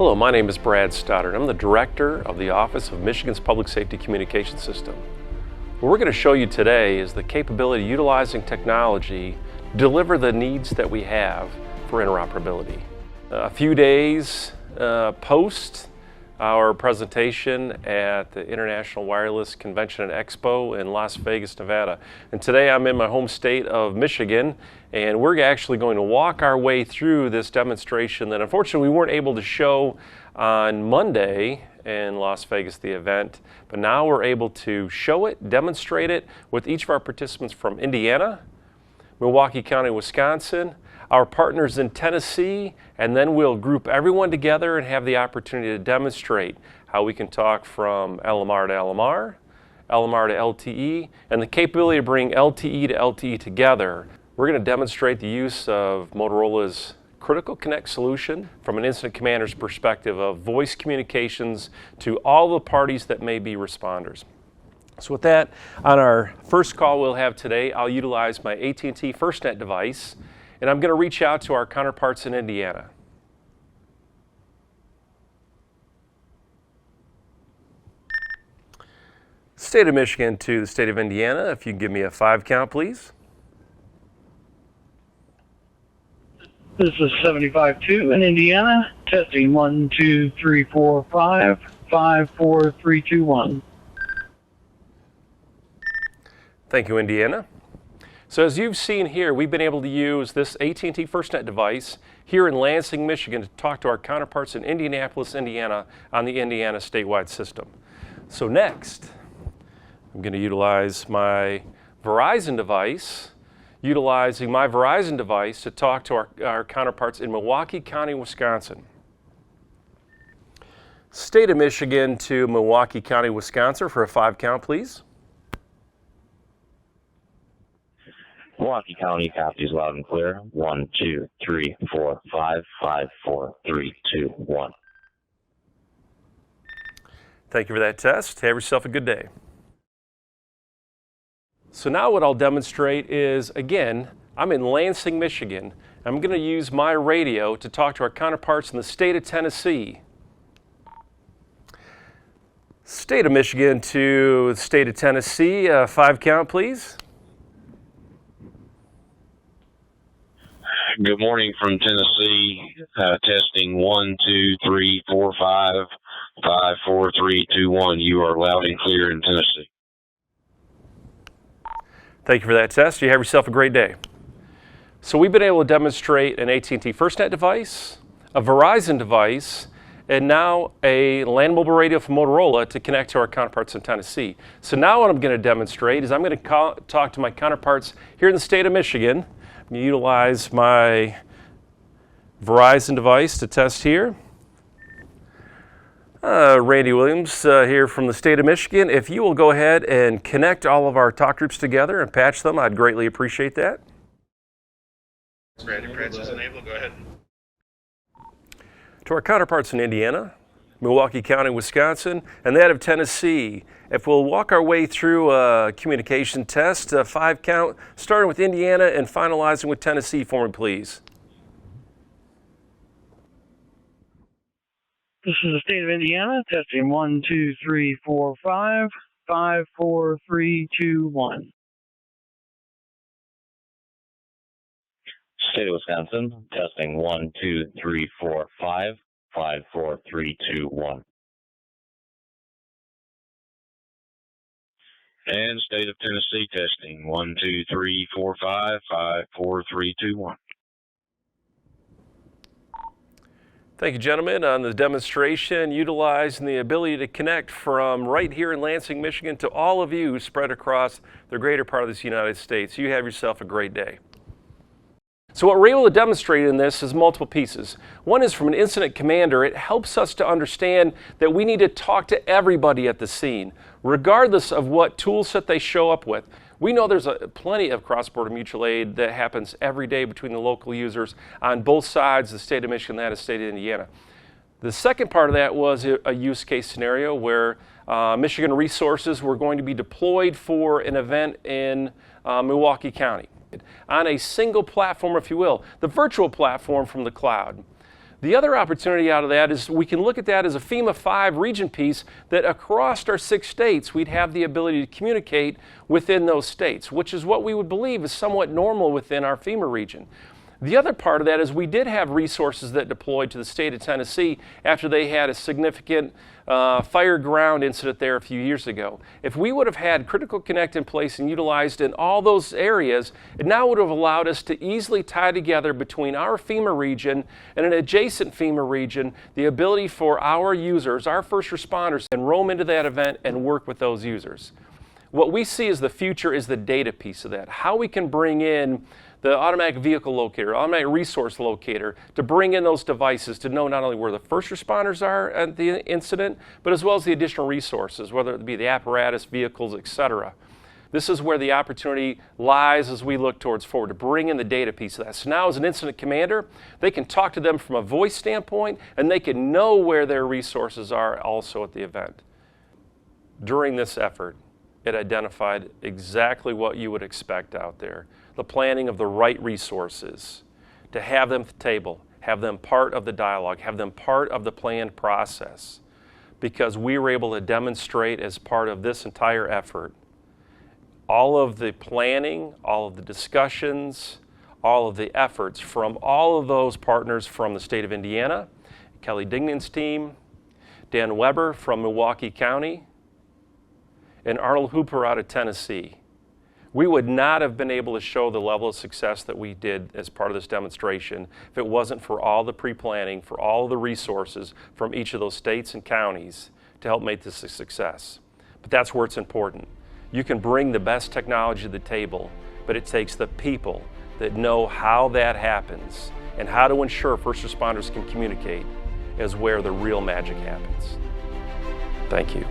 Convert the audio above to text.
Hello, my name is Brad Stoddard. I'm the Director of the Office of Michigan's Public Safety Communication System. What we're going to show you today is the capability of utilizing technology to deliver the needs that we have for interoperability. A few days post our presentation at the International Wireless Convention and Expo in Las Vegas, Nevada. And today I'm in my home state of Michigan, and we're actually going to walk our way through this demonstration that unfortunately we weren't able to show on Monday in Las Vegas, the event, but now we're able to show it, demonstrate it with each of our participants from Indiana, Milwaukee County, Wisconsin, our partners in Tennessee, and then we'll group everyone together and have the opportunity to demonstrate how we can talk from LMR to LMR, LMR to LTE, and the capability to bring LTE to LTE together. We're going to demonstrate the use of Motorola's Critical Connect solution from an incident commander's perspective of voice communications to all the parties that may be responders. So with that, on our first call we'll have today, I'll utilize my AT&T FirstNet device, and I'm going to reach out to our counterparts in Indiana. State of Michigan to the state of Indiana, if you can give me a 5 count, please. This is 75-2 in Indiana, testing 1, 2, 3, 4, 5, 5, 4, 3, 2, 1. Thank you, Indiana. So as you've seen here, we've been able to use this AT&T FirstNet device here in Lansing, Michigan to talk to our counterparts in Indianapolis, Indiana on the Indiana statewide system. So next, I'm going to utilize my Verizon device, to talk to our counterparts in Milwaukee County, Wisconsin. State of Michigan to Milwaukee County, Wisconsin for a 5 count, please. Milwaukee County copies loud and clear. 1, 2, 3, 4, 5, 5, 4, 3, 2, 1. Thank you for that test. Have yourself a good day. So now what I'll demonstrate is, again, I'm in Lansing, Michigan. I'm going to use my radio to talk to our counterparts in the state of Tennessee. State of Michigan to the state of Tennessee, 5 count, please. Good morning from Tennessee. Testing 1, 2, 3, 4, 5, 5, 4, 3, 2, 1. You are loud and clear in Tennessee. Thank you for that test. You have yourself a great day. So we've been able to demonstrate an AT&T FirstNet device, a Verizon device, and now a land mobile radio from Motorola to connect to our counterparts in Tennessee. So now what I'm going to demonstrate is I'm going to talk to my counterparts here in the state of Michigan. I'm going to utilize my Verizon device to test here. Randy Williams here from the state of Michigan. If you will go ahead and connect all of our talk groups together and patch them, I'd greatly appreciate that. Randy Francis enabled, go ahead. To our counterparts in Indiana, Milwaukee County, Wisconsin, and that of Tennessee, if we'll walk our way through a communication test, a 5 count, starting with Indiana and finalizing with Tennessee for me, please. This is the state of Indiana, testing 1, 2, 3, 4, 5, 5, 4, 3, 2, 1. State of Wisconsin, testing 1, 2, 3, 4, 5, 5, 4, 3, 2, 1. And state of Tennessee testing 1, 2, 3, 4, 5, 5, 4, 3, 2, 1. Thank you, gentlemen, on the demonstration utilizing the ability to connect from right here in Lansing, Michigan to all of you spread across the greater part of this United States. You have yourself a great day. So what we're able to demonstrate in this is multiple pieces. One is from an incident commander. It helps us to understand that we need to talk to everybody at the scene, regardless of what tool set they show up with. We know there's plenty of cross-border mutual aid that happens every day between the local users on both sides, the state of Michigan and the state of Indiana. The second part of that was a use case scenario where Michigan resources were going to be deployed for an event in Milwaukee County on a single platform, if you will, the virtual platform from the cloud. The other opportunity out of that is we can look at that as a FEMA 5 region piece that across our 6 states we'd have the ability to communicate within those states, which is what we would believe is somewhat normal within our FEMA region. The other part of that is we did have resources that deployed to the state of Tennessee after they had a significant fire ground incident there a few years ago. If we would have had Critical Connect in place and utilized in all those areas, it now would have allowed us to easily tie together between our FEMA region and an adjacent FEMA region the ability for our users, our first responders, to roam into that event and work with those users. What we see as the future is the data piece of that, how we can bring in the automatic vehicle locator, automatic resource locator, to bring in those devices to know not only where the first responders are at the incident, but as well as the additional resources, whether it be the apparatus, vehicles, etc. This is where the opportunity lies as we look towards forward, to bring in the data piece of that. So now as an incident commander, they can talk to them from a voice standpoint, and they can know where their resources are also at the event. During this effort, it identified exactly what you would expect out there. The planning of the right resources, to have them at the table, have them part of the dialogue, have them part of the planned process, because we were able to demonstrate as part of this entire effort all of the planning, all of the discussions, all of the efforts from all of those partners from the state of Indiana, Kelly Dignin's team, Dan Weber from Milwaukee County, and Arnold Hooper out of Tennessee. We would not have been able to show the level of success that we did as part of this demonstration if it wasn't for all the pre-planning, for all of the resources from each of those states and counties to help make this a success. But that's where it's important. You can bring the best technology to the table, but it takes the people that know how that happens and how to ensure first responders can communicate is where the real magic happens. Thank you.